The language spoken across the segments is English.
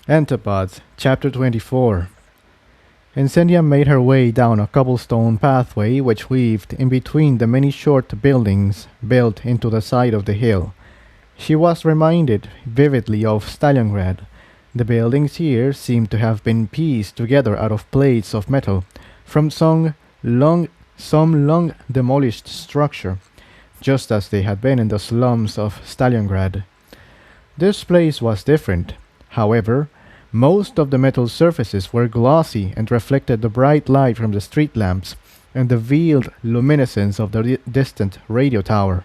Antipodes, Chapter 24. Incendia made her way down a cobblestone pathway which weaved in between the many short buildings built into the side of the hill. She was reminded vividly of Stalliongrad. The buildings here seemed to have been pieced together out of plates of metal from some long demolished structure, just as they had been in the slums of Stalliongrad. This place was different. However, most of the metal surfaces were glossy and reflected the bright light from the street lamps and the veiled luminescence of the distant radio tower.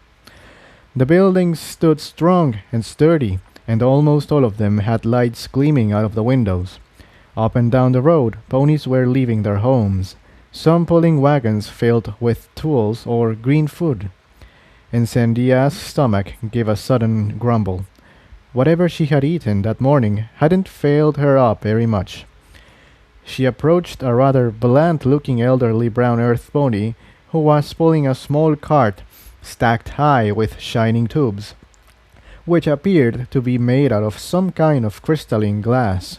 The buildings stood strong and sturdy, and almost all of them had lights gleaming out of the windows. Up and down the road, ponies were leaving their homes, some pulling wagons filled with tools or green food. Incendia's stomach gave a sudden grumble. Whatever she had eaten that morning hadn't failed her up very much. She approached a rather bland-looking elderly brown earth pony who was pulling a small cart stacked high with shining tubes, which appeared to be made out of some kind of crystalline glass.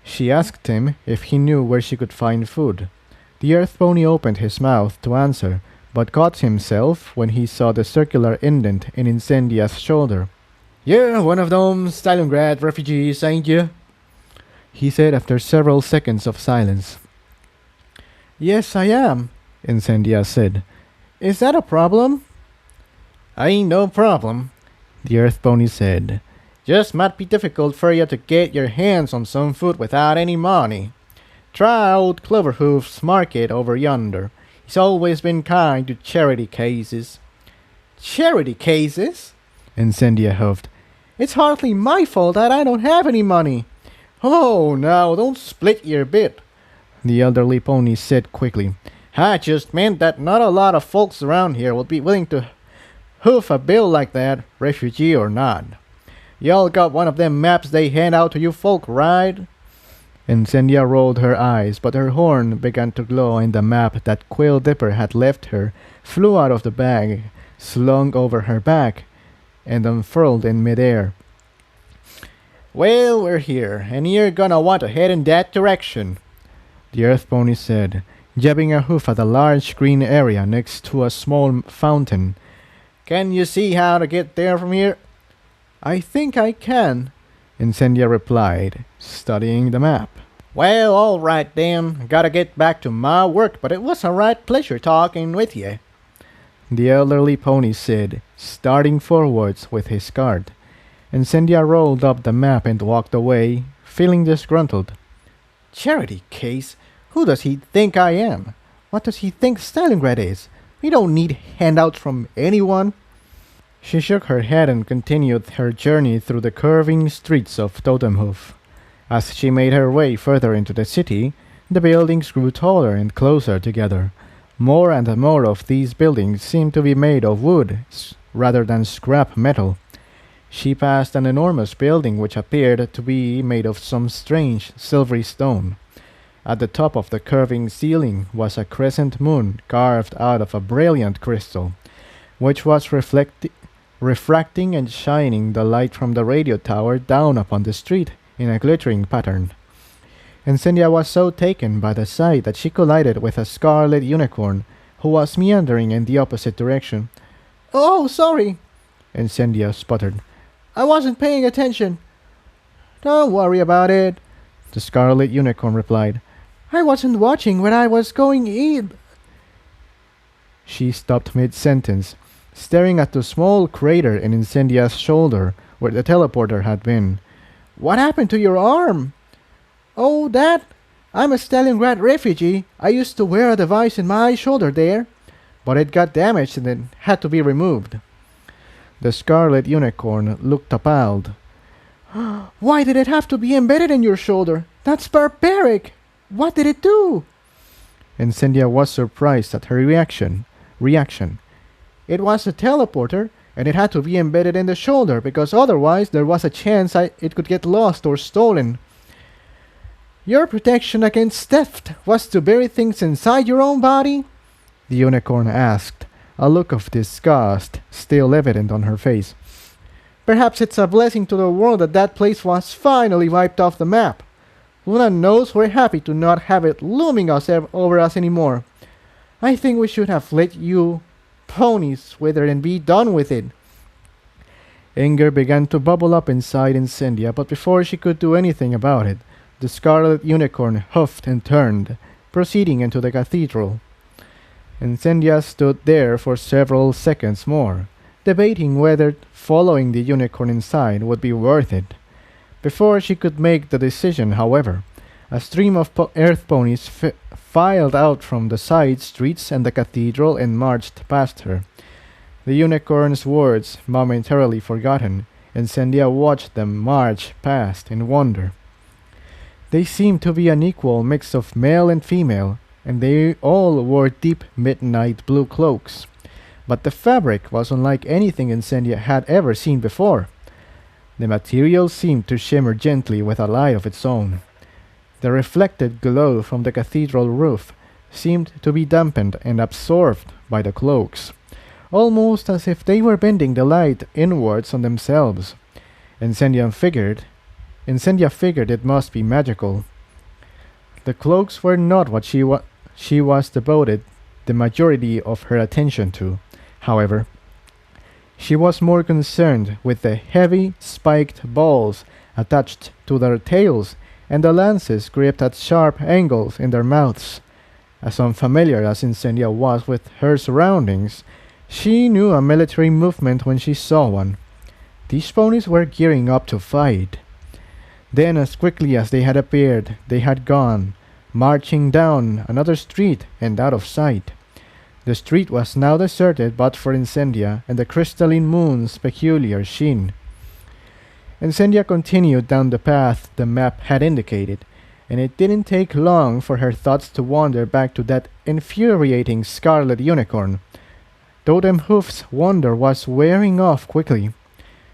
She asked him if he knew where she could find food. The earth pony opened his mouth to answer, but caught himself when he saw the circular indent in Incendia's shoulder. "You're one of them Stalliongrad refugees, ain't you?" he said after several seconds of silence. "Yes, I am," Incendia said. "Is that a problem?" "Ain't no problem," the earth pony said. "Just might be difficult for you to get your hands on some food without any money. Try old Cloverhoof's market over yonder. He's always been kind to charity cases." "Charity cases?" Incendia huffed. "It's hardly my fault that I don't have any money." "Oh, now, don't split your bit," the elderly pony said quickly. "I just meant that not a lot of folks around here would be willing to hoof a bill like that, refugee or not. Y'all got one of them maps they hand out to you folk, right?" Incendia rolled her eyes, but her horn began to glow, and the map that Quill Dipper had left her flew out of the bag, slung over her back, and unfurled in midair. "Well, we're here, and you're gonna want to head in that direction," the earth pony said, jabbing a hoof at a large green area next to a small fountain. "Can you see how to get there from here?" "I think I can," Incendia replied, studying the map. "Well, all right then. Gotta get back to my work, but it was a right pleasure talking with you," the elderly pony said, starting forwards with his cart. Incendia rolled up the map and walked away, feeling disgruntled. "Charity case? Who does he think I am? What does he think Stalliongrad is? We don't need handouts from anyone." She shook her head and continued her journey through the curving streets of Totemhoof. As she made her way further into the city, the buildings grew taller and closer together. More and more of these buildings seemed to be made of wood rather than scrap metal. She passed an enormous building which appeared to be made of some strange silvery stone. At the top of the curving ceiling was a crescent moon carved out of a brilliant crystal, which was refracting and shining the light from the radio tower down upon the street in a glittering pattern. Incendia was so taken by the sight that she collided with a Scarlet Unicorn, who was meandering in the opposite direction. "Oh, sorry," Incendia sputtered. "I wasn't paying attention." "Don't worry about it," the Scarlet Unicorn replied. "I wasn't watching where I was going either." She stopped mid-sentence, staring at the small crater in Incendia's shoulder where the teleporter had been. "What happened to your arm?" "Oh, that? I'm a Stalliongrad refugee. I used to wear a device in my shoulder there, but it got damaged and it had to be removed." The Scarlet Unicorn looked appalled. "Why did it have to be embedded in your shoulder? That's barbaric! What did it do?" Incendia was surprised at her reaction. "It was a teleporter, and it had to be embedded in the shoulder because otherwise there was a chance it could get lost or stolen. Your protection against theft was to bury things inside your own body?" the unicorn asked, a look of disgust still evident on her face. Perhaps it's a blessing to the world that that place was finally wiped off the map. Luna knows we're happy to not have it looming over us anymore. I think we should have let you ponies wither and be done with it." Anger began to bubble up inside Incendia, but before she could do anything about it, the Scarlet Unicorn huffed and turned, proceeding into the cathedral. Incendia stood there for several seconds more, debating whether following the unicorn inside would be worth it. Before she could make the decision, however, a stream of earth ponies filed out from the side streets and the cathedral and marched past her. The unicorn's words momentarily forgotten, Incendia watched them march past in wonder. They seemed to be an equal mix of male and female, and they all wore deep midnight blue cloaks. But the fabric was unlike anything Incendia had ever seen before. The material seemed to shimmer gently with a light of its own. The reflected glow from the cathedral roof seemed to be dampened and absorbed by the cloaks, almost as if they were bending the light inwards on themselves. Incendia figured it must be magical. The cloaks were not what she was devoted the majority of her attention to, however. She was more concerned with the heavy, spiked balls attached to their tails and the lances gripped at sharp angles in their mouths. As unfamiliar as Incendia was with her surroundings, she knew a military movement when she saw one. These ponies were gearing up to fight. Then, as quickly as they had appeared, they had gone, marching down another street and out of sight. The street was now deserted but for Incendia and the crystalline moon's peculiar sheen. Incendia continued down the path the map had indicated, and it didn't take long for her thoughts to wander back to that infuriating Scarlet Unicorn. Totemhoof's wonder was wearing off quickly.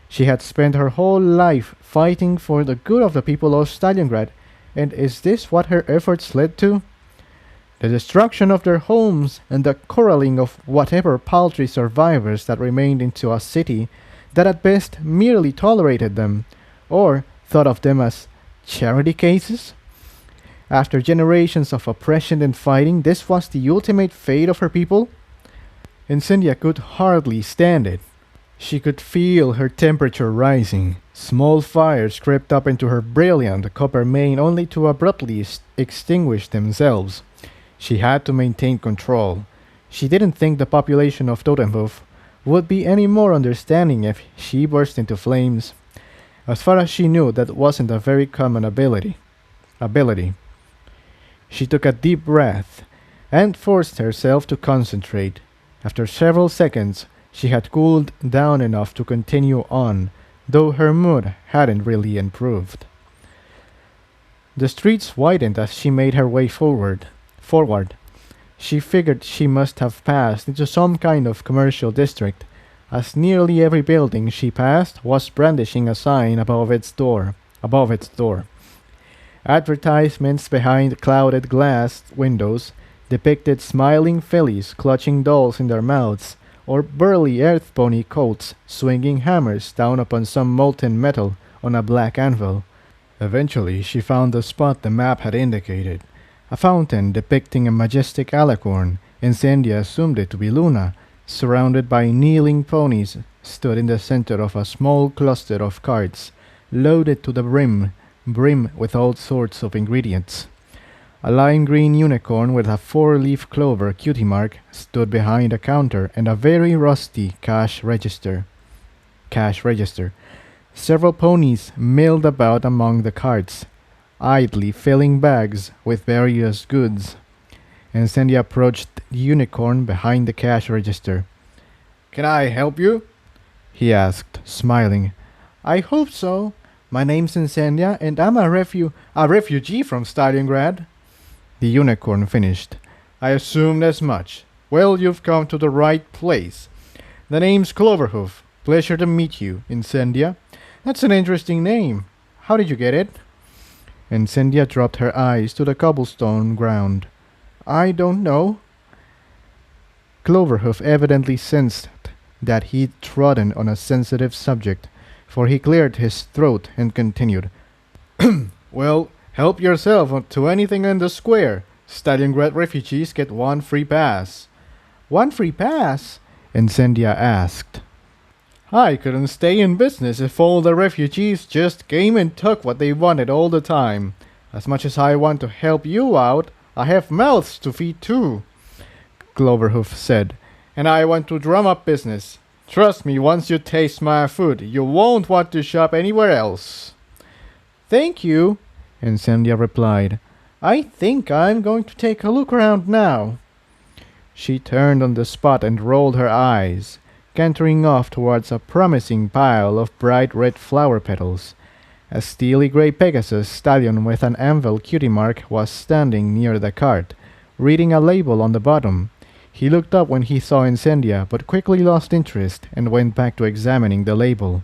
She had spent her whole life fighting for the good of the people of Stalliongrad, and is this what her efforts led to? The destruction of their homes and the corralling of whatever paltry survivors that remained into a city that at best merely tolerated them, or thought of them as charity cases? After generations of oppression and fighting, this was the ultimate fate of her people? Incendia could hardly stand it. She could feel her temperature rising. Small fires crept up into her brilliant copper mane only to abruptly extinguish themselves. She had to maintain control. She didn't think the population of Totemhoof would be any more understanding if she burst into flames. As far as she knew, that wasn't a very common ability. She took a deep breath and forced herself to concentrate. After several seconds, she had cooled down enough to continue on, though her mood hadn't really improved. The streets widened as she made her way forward. She figured she must have passed into some kind of commercial district, as nearly every building she passed was brandishing a sign above its door. Advertisements behind clouded glass windows depicted smiling fillies clutching dolls in their mouths, or burly earth pony colts swinging hammers down upon some molten metal on a black anvil. Eventually, she found the spot the map had indicated. A fountain depicting a majestic alicorn. Incendia assumed it to be Luna, surrounded by kneeling ponies, stood in the center of a small cluster of carts, loaded to the brim with all sorts of ingredients. A lime green unicorn with a 4-leaf clover cutie mark stood behind a counter and a very rusty cash register. Several ponies milled about among the carts, idly filling bags with various goods. Incendia approached the unicorn behind the cash register. "Can I help you?" he asked, smiling. "I hope so. My name's Incendia, and I'm a refugee from Stalliongrad," the unicorn finished. "I assumed as much. Well, you've come to the right place. The name's Cloverhoof. Pleasure to meet you, Incendia. That's an interesting name. How did you get it?" Incendia dropped her eyes to the cobblestone ground. "I don't know." Cloverhoof evidently sensed that he'd trodden on a sensitive subject, for he cleared his throat and continued. Well, help yourself to anything in the square. Stalliongrad refugees get one free pass. One free pass? Incendia asked. I couldn't stay in business if all the refugees just came and took what they wanted all the time. As much as I want to help you out, I have mouths to feed too, Cloverhoof said, and I want to drum up business. Trust me, once you taste my food, you won't want to shop anywhere else. Thank you, Incendia replied. I think I'm going to take a look around now. She turned on the spot and rolled her eyes, cantering off towards a promising pile of bright red flower petals. A steely grey Pegasus stallion with an anvil cutie mark was standing near the cart, reading a label on the bottom. He looked up when he saw Incendia, but quickly lost interest and went back to examining the label.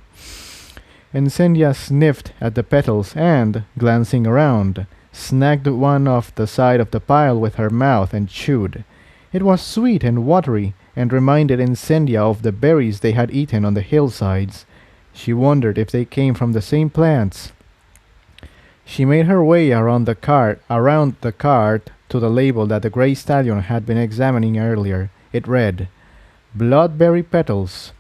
Incendia sniffed at the petals and, glancing around, snagged one off the side of the pile with her mouth and chewed. It was sweet and watery, and reminded Incendia of the berries they had eaten on the hillsides. She wondered if they came from the same plants. She made her way around the cart to the label that the grey stallion had been examining earlier. It read, Bloodberry petals.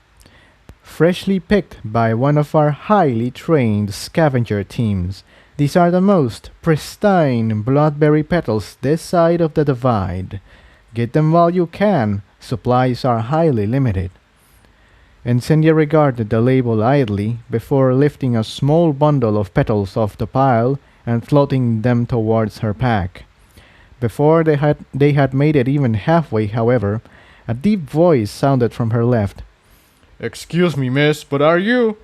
Freshly picked by one of our highly trained scavenger teams. These are the most pristine bloodberry petals this side of the divide. Get them while you can. Supplies are highly limited. Incendia regarded the label idly before lifting a small bundle of petals off the pile and floating them towards her pack. Before they had made it even halfway, however, a deep voice sounded from her left. Excuse me, miss, but are you?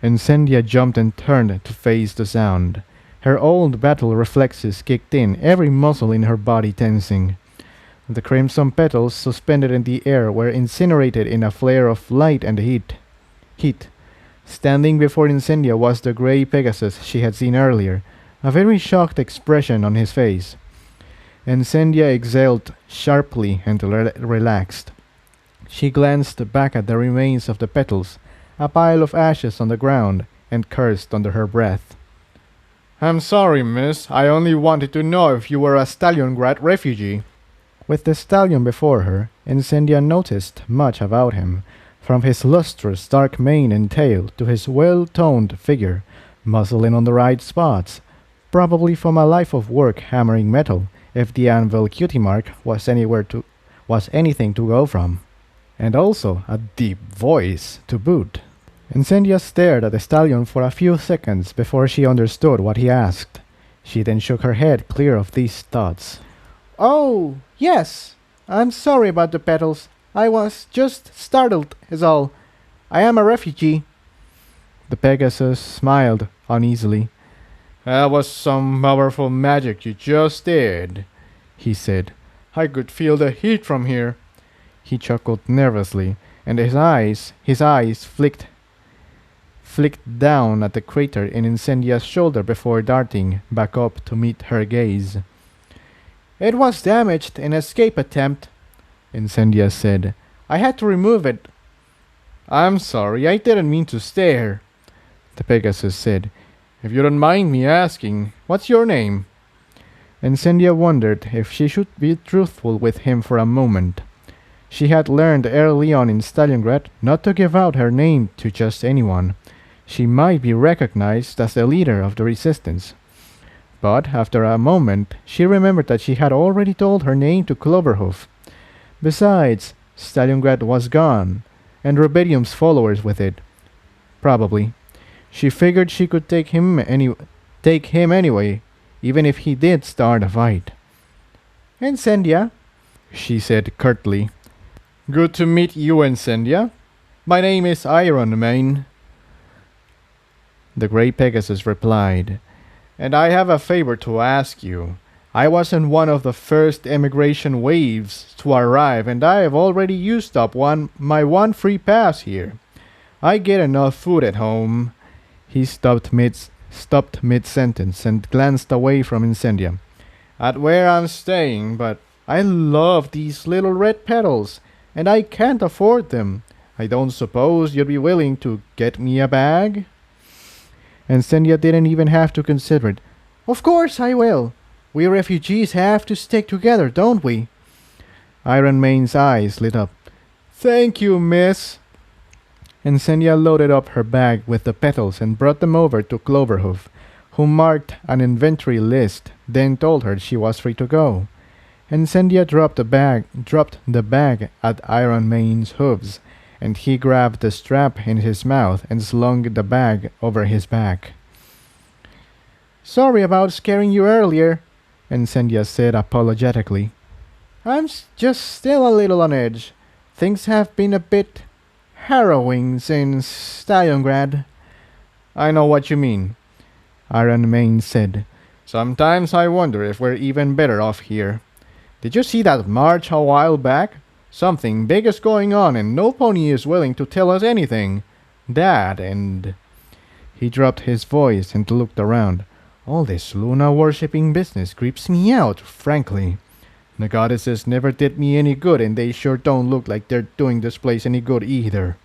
Incendia jumped and turned to face the sound. Her old battle reflexes kicked in, every muscle in her body tensing. The crimson petals suspended in the air were incinerated in a flare of light and heat. Standing before Incendia was the grey Pegasus she had seen earlier, a very shocked expression on his face. Incendia exhaled sharply and relaxed. She glanced back at the remains of the petals, a pile of ashes on the ground, and cursed under her breath. I'm sorry, miss. I only wanted to know if you were a Stalliongrad refugee. With the stallion before her, Incendia noticed much about him, from his lustrous dark mane and tail to his well-toned figure, muscle in on the right spots, probably from a life of work hammering metal, if the anvil cutie mark was anything to go from. And also a deep voice to boot. Incendia stared at the stallion for a few seconds before she understood what he asked. She then shook her head clear of these thoughts. Oh, yes. I'm sorry about the petals. I was just startled, is all. I am a refugee. The Pegasus smiled uneasily. That was some powerful magic you just did, he said. I could feel the heat from here. He chuckled nervously, and his eyes flicked down at the crater in Incendia's shoulder before darting back up to meet her gaze. It was damaged in an escape attempt, Incendia said. I had to remove it. I'm sorry, I didn't mean to stare, the Pegasus said. If you don't mind me asking, what's your name? Incendia wondered if she should be truthful with him for a moment. She had learned early on in Stalliongrad not to give out her name to just anyone. She might be recognized as the leader of the resistance. But after a moment, she remembered that she had already told her name to Cloverhoof. Besides, Stalliongrad was gone, and Rebellium's followers with it. Probably. She figured she could take him anyway, even if he did start a fight. Incendia, she said curtly. Good to meet you, Incendia. My name is Iron Mane, the grey Pegasus replied. And I have a favor to ask you. I was in one of the first emigration waves to arrive, and I have already used up my one free pass here. I get enough food at home. He stopped mid-sentence and glanced away from Incendia. At where I'm staying, but I love these little red petals, and I can't afford them. I don't suppose you'd be willing to get me a bag? and Sendia didn't even have to consider it. Of course I will. We refugees have to stick together, don't we? Iron Main's eyes lit up. Thank you, miss. And Sendia loaded up her bag with the petals and brought them over to Cloverhoof, who marked an inventory list, then told her she was free to go. And Sendia dropped the bag at Iron Main's hooves, and he grabbed the strap in his mouth and slung the bag over his back. Sorry about scaring you earlier, Sendia said apologetically. I'm just still a little on edge. Things have been a bit harrowing since Stalliongrad. I know what you mean, Iron Main said. Sometimes I wonder if we're even better off here. Did you see that march a while back? Something big is going on and no pony is willing to tell us anything. That and... He dropped his voice and looked around. All this Luna worshipping business creeps me out, frankly. The goddesses never did me any good and they sure don't look like they're doing this place any good either.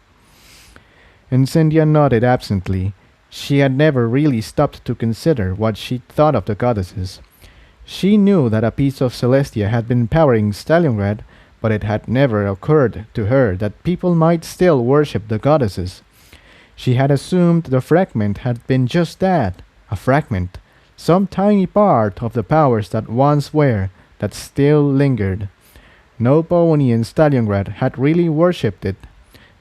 And Sendia nodded absently. She had never really stopped to consider what she thought of the goddesses. She knew that a piece of Celestia had been powering Stalliongrad, but it had never occurred to her that people might still worship the goddesses. She had assumed the fragment had been just that, a fragment, some tiny part of the powers that once were, that still lingered. No pony in Stalliongrad had really worshipped it.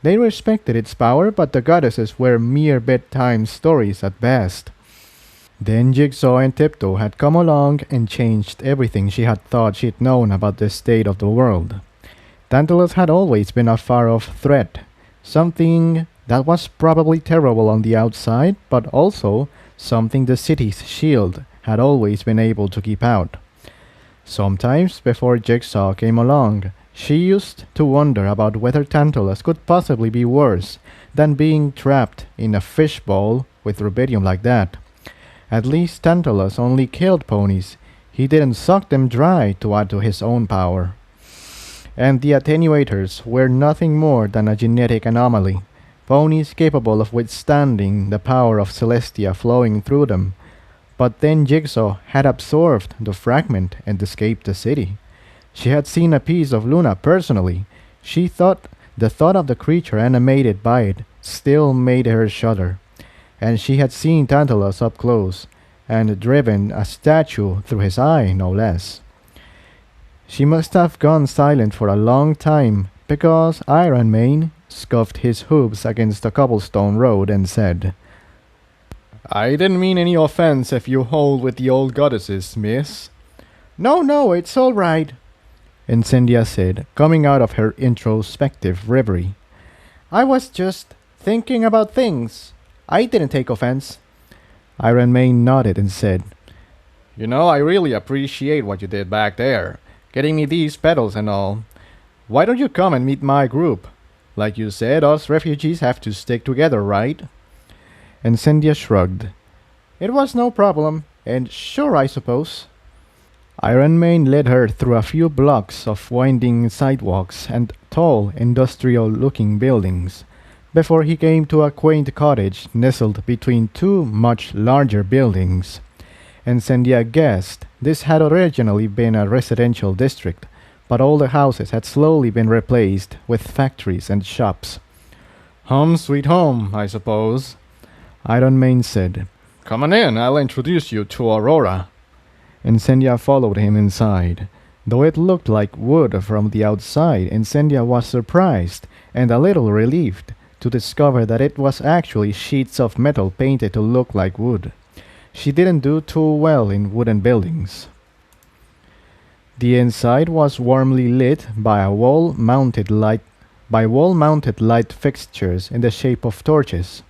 They respected its power, but the goddesses were mere bedtime stories at best. Then Jigsaw and Tiptoe had come along and changed everything she had thought she'd known about the state of the world. Tantalus had always been a far-off threat, something that was probably terrible on the outside, but also something the city's shield had always been able to keep out. Sometimes, before Jigsaw came along, she used to wonder about whether Tantalus could possibly be worse than being trapped in a fishbowl with rubidium like that. At least Tantalus only killed ponies. He didn't suck them dry to add to his own power. And the attenuators were nothing more than a genetic anomaly, ponies capable of withstanding the power of Celestia flowing through them. But then Jigsaw had absorbed the fragment and escaped the city. She had seen a piece of Luna personally. She thought the thought of the creature animated by it still made her shudder. And she had seen Tantalus up close, and driven a statue through his eye, no less. She must have gone silent for a long time, because Iron Mane scuffed his hooves against the cobblestone road and said, I didn't mean any offense if you hold with the old goddesses, miss. No, it's all right, Sendia said, coming out of her introspective reverie. I was just thinking about things. I didn't take offense. Iron Mane nodded and said, You know, I really appreciate what you did back there, getting me these petals and all. Why don't you come and meet my group? Like you said, us refugees have to stick together, right? And Sendia shrugged. It was no problem, and sure, I suppose. Iron Mane led her through a few blocks of winding sidewalks and tall, industrial-looking buildings, before he came to a quaint cottage nestled between two much larger buildings. And Sendia guessed this had originally been a residential district, but all the houses had slowly been replaced with factories and shops. Home sweet home, I suppose, Iron Mane said. Come on in, I'll introduce you to Aurora. And Sendia followed him inside. Though it looked like wood from the outside, and Sendia was surprised and a little relieved to discover that it was actually sheets of metal painted to look like wood. She didn't do too well in wooden buildings. The inside was warmly lit by wall-mounted light fixtures in the shape of torches.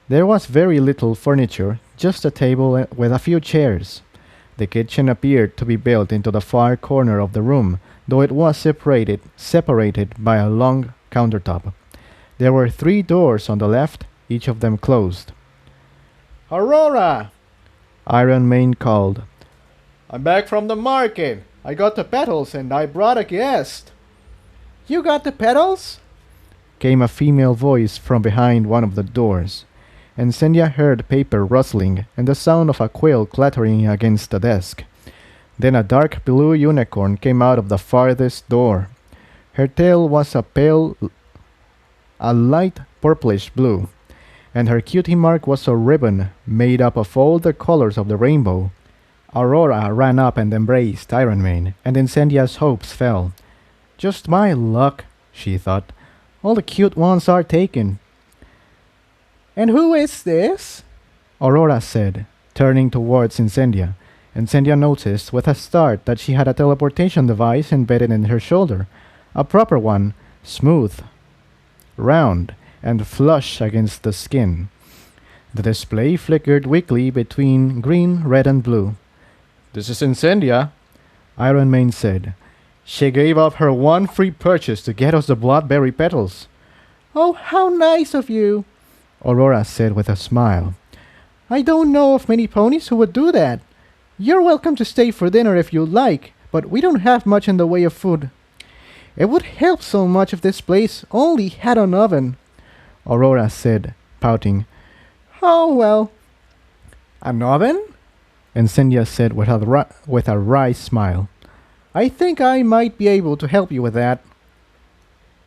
There was very little furniture, just a table with a few chairs. The kitchen appeared to be built into the far corner of the room, though it was separated by a long countertop. There were 3 doors on the left, each of them closed. Aurora! Iron Mane called. I'm back from the market. I got the petals and I brought a guest. You got the petals? Came a female voice from behind one of the doors. and Sendia heard paper rustling and the sound of a quill clattering against the desk. Then a dark blue unicorn came out of the farthest door. Her tail was a light purplish blue, and her cutie mark was a ribbon made up of all the colors of the rainbow. Aurora ran up and embraced Iron Man, and Incendia's hopes fell. Just my luck, she thought. All the cute ones are taken. And who is this? Aurora said, turning towards Incendia. Incendia noticed with a start that she had a teleportation device embedded in her shoulder. A proper one, smooth, round, and flush against the skin. The display flickered weakly between green, red, and blue. "This is Incendia," Iron Man said. "She gave up her one free purchase to get us the Bloodberry Petals." "Oh, how nice of you," Aurora said with a smile. "I don't know of many ponies who would do that. You're welcome to stay for dinner if you like, but we don't have much in the way of food. It would help so much if this place only had an oven," Aurora said, pouting. "Oh, well." "An oven?" Incendia said with a wry smile. "I think I might be able to help you with that."